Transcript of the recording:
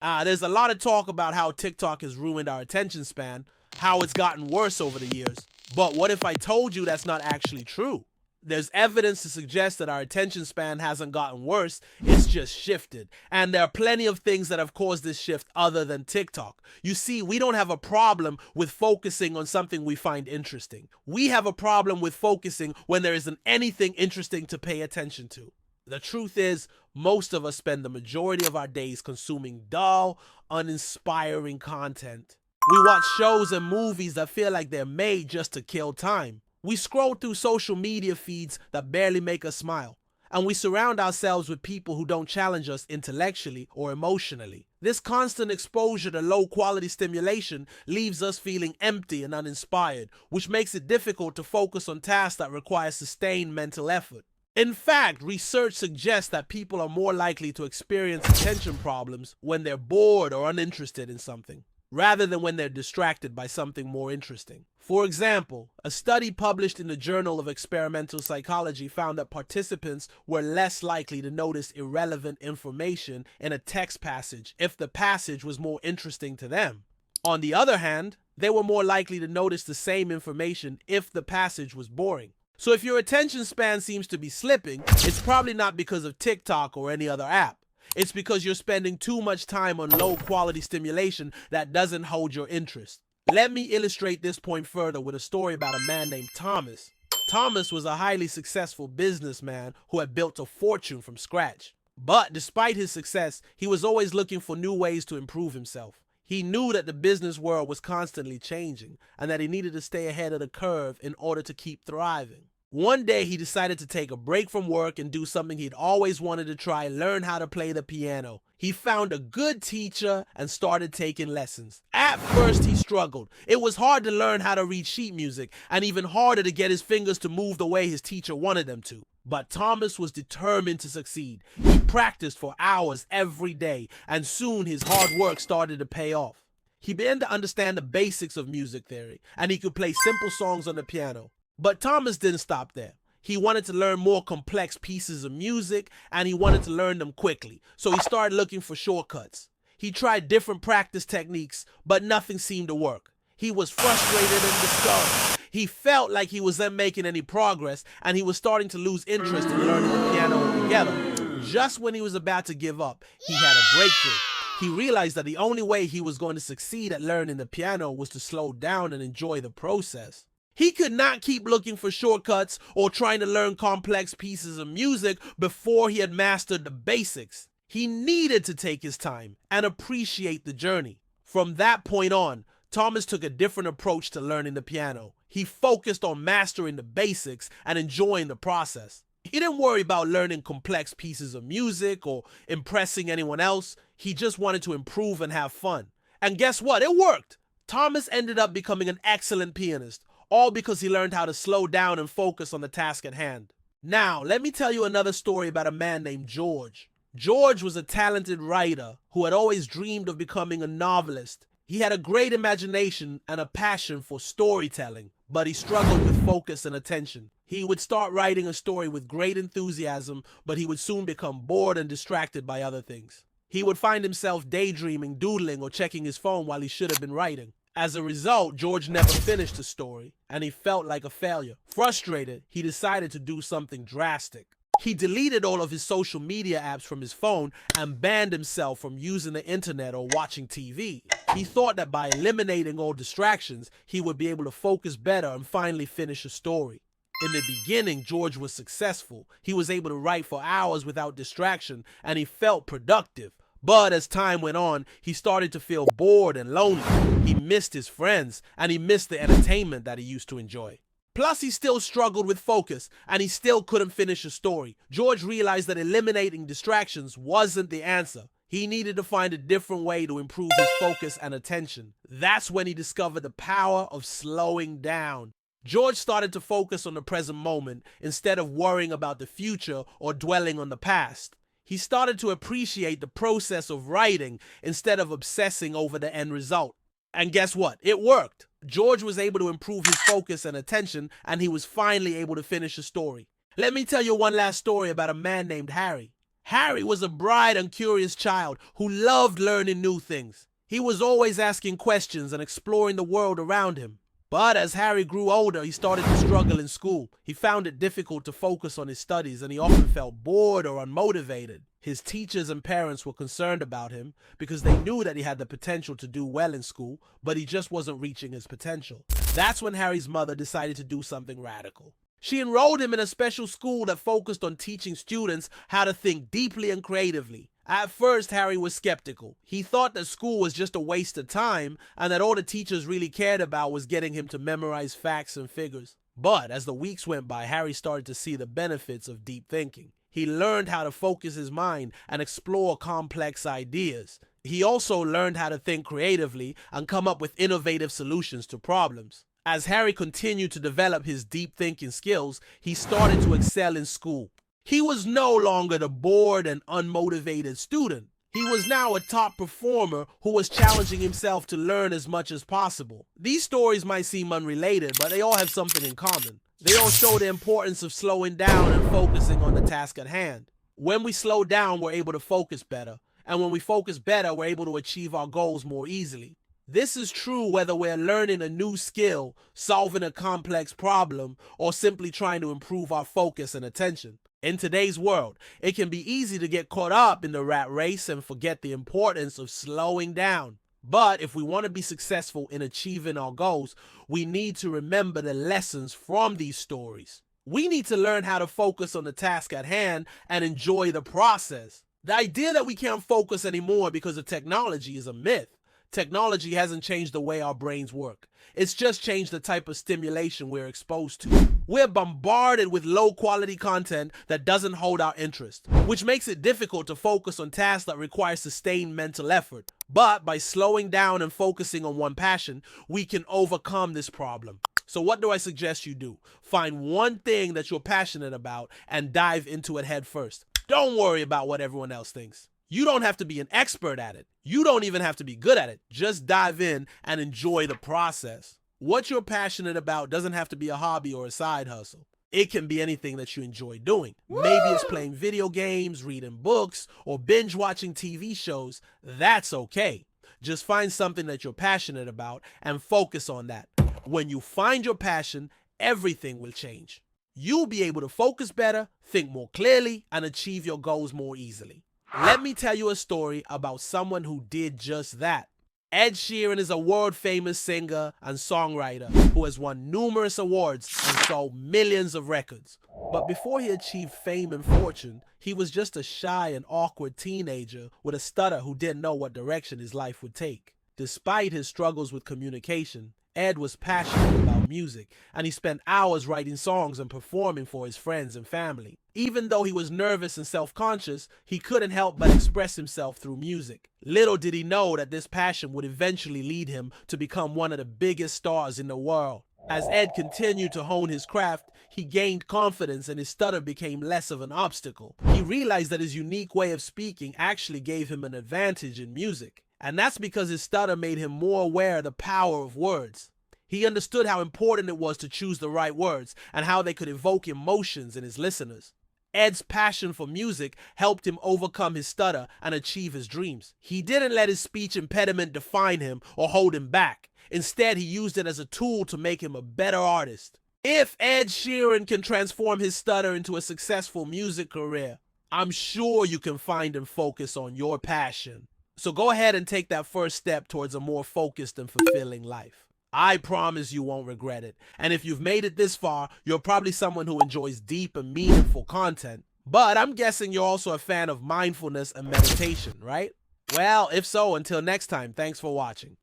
There's a lot of talk about how TikTok has ruined our attention span, how it's gotten worse over the years. But what if I told you that's not actually true? There's evidence to suggest that our attention span hasn't gotten worse, it's just shifted. And there are plenty of things that have caused this shift other than TikTok. You see, we don't have a problem with focusing on something we find interesting. We have a problem with focusing when there isn't anything interesting to pay attention to. The truth is, most of us spend the majority of our days consuming dull, uninspiring content. We watch shows and movies that feel like they're made just to kill time. We scroll through social media feeds that barely make us smile. And we surround ourselves with people who don't challenge us intellectually or emotionally. This constant exposure to low-quality stimulation leaves us feeling empty and uninspired, which makes it difficult to focus on tasks that require sustained mental effort. In fact, research suggests that people are more likely to experience attention problems when they're bored or uninterested in something, rather than when they're distracted by something more interesting. For example, a study published in the Journal of Experimental Psychology found that participants were less likely to notice irrelevant information in a text passage if the passage was more interesting to them. On the other hand, they were more likely to notice the same information if the passage was boring. So if your attention span seems to be slipping, it's probably not because of TikTok or any other app. It's because you're spending too much time on low-quality stimulation that doesn't hold your interest. Let me illustrate this point further with a story about a man named Thomas. Thomas was a highly successful businessman who had built a fortune from scratch. But despite his success, he was always looking for new ways to improve himself. He knew that the business world was constantly changing and that he needed to stay ahead of the curve in order to keep thriving. One day he decided to take a break from work and do something he'd always wanted to try: learn how to play the piano. He found a good teacher and started taking lessons. At first he struggled. It was hard to learn how to read sheet music and even harder to get his fingers to move the way his teacher wanted them to. But Thomas was determined to succeed. He practiced for hours every day, and soon his hard work started to pay off. He began to understand the basics of music theory, and he could play simple songs on the piano. But Thomas didn't stop there. He wanted to learn more complex pieces of music, and he wanted to learn them quickly. So he started looking for shortcuts. He tried different practice techniques, but nothing seemed to work. He was frustrated and discouraged. He felt like he wasn't making any progress, and he was starting to lose interest in learning the piano altogether. Just when he was about to give up, he had a breakthrough. He realized that the only way he was going to succeed at learning the piano was to slow down and enjoy the process. He could not keep looking for shortcuts or trying to learn complex pieces of music before he had mastered the basics. He needed to take his time and appreciate the journey. From that point on, Thomas took a different approach to learning the piano. He focused on mastering the basics and enjoying the process. He didn't worry about learning complex pieces of music or impressing anyone else. He just wanted to improve and have fun. And guess what? It worked. Thomas ended up becoming an excellent pianist, all because he learned how to slow down and focus on the task at hand. Now, let me tell you another story about a man named George. George was a talented writer who had always dreamed of becoming a novelist. He had a great imagination and a passion for storytelling, but he struggled with focus and attention. He would start writing a story with great enthusiasm, but he would soon become bored and distracted by other things. He would find himself daydreaming, doodling, or checking his phone while he should have been writing. As a result, George never finished the story, and he felt like a failure. Frustrated, he decided to do something drastic. He deleted all of his social media apps from his phone and banned himself from using the internet or watching TV. He thought that by eliminating all distractions, he would be able to focus better and finally finish a story. In the beginning, George was successful. He was able to write for hours without distraction, and he felt productive. But as time went on, he started to feel bored and lonely. He missed his friends, and he missed the entertainment that he used to enjoy. Plus, he still struggled with focus, and he still couldn't finish a story. George realized that eliminating distractions wasn't the answer. He needed to find a different way to improve his focus and attention. That's when he discovered the power of slowing down. George started to focus on the present moment instead of worrying about the future or dwelling on the past. He started to appreciate the process of writing instead of obsessing over the end result. And guess what? It worked. George was able to improve his focus and attention, and he was finally able to finish a story. Let me tell you one last story about a man named Harry. Harry was a bright and curious child who loved learning new things. He was always asking questions and exploring the world around him. But as Harry grew older, he started to struggle in school. He found it difficult to focus on his studies, and he often felt bored or unmotivated. His teachers and parents were concerned about him because they knew that he had the potential to do well in school, but he just wasn't reaching his potential. That's when Harry's mother decided to do something radical. She enrolled him in a special school that focused on teaching students how to think deeply and creatively. At first, Harry was skeptical. He thought that school was just a waste of time and that all the teachers really cared about was getting him to memorize facts and figures. But as the weeks went by, Harry started to see the benefits of deep thinking. He learned how to focus his mind and explore complex ideas. He also learned how to think creatively and come up with innovative solutions to problems. As Harry continued to develop his deep thinking skills, he started to excel in school. He was no longer the bored and unmotivated student. He was now a top performer who was challenging himself to learn as much as possible. These stories might seem unrelated, but they all have something in common. They all show the importance of slowing down and focusing on the task at hand. When we slow down, we're able to focus better. And when we focus better, we're able to achieve our goals more easily. This is true whether we're learning a new skill, solving a complex problem, or simply trying to improve our focus and attention. In today's world, it can be easy to get caught up in the rat race and forget the importance of slowing down. But if we want to be successful in achieving our goals, we need to remember the lessons from these stories. We need to learn how to focus on the task at hand and enjoy the process. The idea that we can't focus anymore because of technology is a myth. Technology hasn't changed the way our brains work. It's just changed the type of stimulation we're exposed to. We're bombarded with low-quality content that doesn't hold our interest, which makes it difficult to focus on tasks that require sustained mental effort. But by slowing down and focusing on one passion, we can overcome this problem. So what do I suggest you do? Find one thing that you're passionate about and dive into it head first. Don't worry about what everyone else thinks. You don't have to be an expert at it. You don't even have to be good at it. Just dive in and enjoy the process. What you're passionate about doesn't have to be a hobby or a side hustle. It can be anything that you enjoy doing. Maybe it's playing video games, reading books, or binge watching TV shows. That's okay. Just find something that you're passionate about and focus on that. When you find your passion, everything will change. You'll be able to focus better, think more clearly, and achieve your goals more easily. Let me tell you a story about someone who did just that. Ed Sheeran is a world-famous singer and songwriter who has won numerous awards and sold millions of records. But before he achieved fame and fortune, he was just a shy and awkward teenager with a stutter who didn't know what direction his life would take. Despite his struggles with communication, Ed was passionate about music, and he spent hours writing songs and performing for his friends and family. Even though he was nervous and self-conscious, he couldn't help but express himself through music. Little did he know that this passion would eventually lead him to become one of the biggest stars in the world. As Ed continued to hone his craft, he gained confidence and his stutter became less of an obstacle. He realized that his unique way of speaking actually gave him an advantage in music. And that's because his stutter made him more aware of the power of words. He understood how important it was to choose the right words and how they could evoke emotions in his listeners. Ed's passion for music helped him overcome his stutter and achieve his dreams. He didn't let his speech impediment define him or hold him back. Instead, he used it as a tool to make him a better artist. If Ed Sheeran can transform his stutter into a successful music career, I'm sure you can find and focus on your passion. So go ahead and take that first step towards a more focused and fulfilling life. I promise you won't regret it. And if you've made it this far, you're probably someone who enjoys deep and meaningful content. But I'm guessing you're also a fan of mindfulness and meditation, right? Well, if so, until next time, thanks for watching.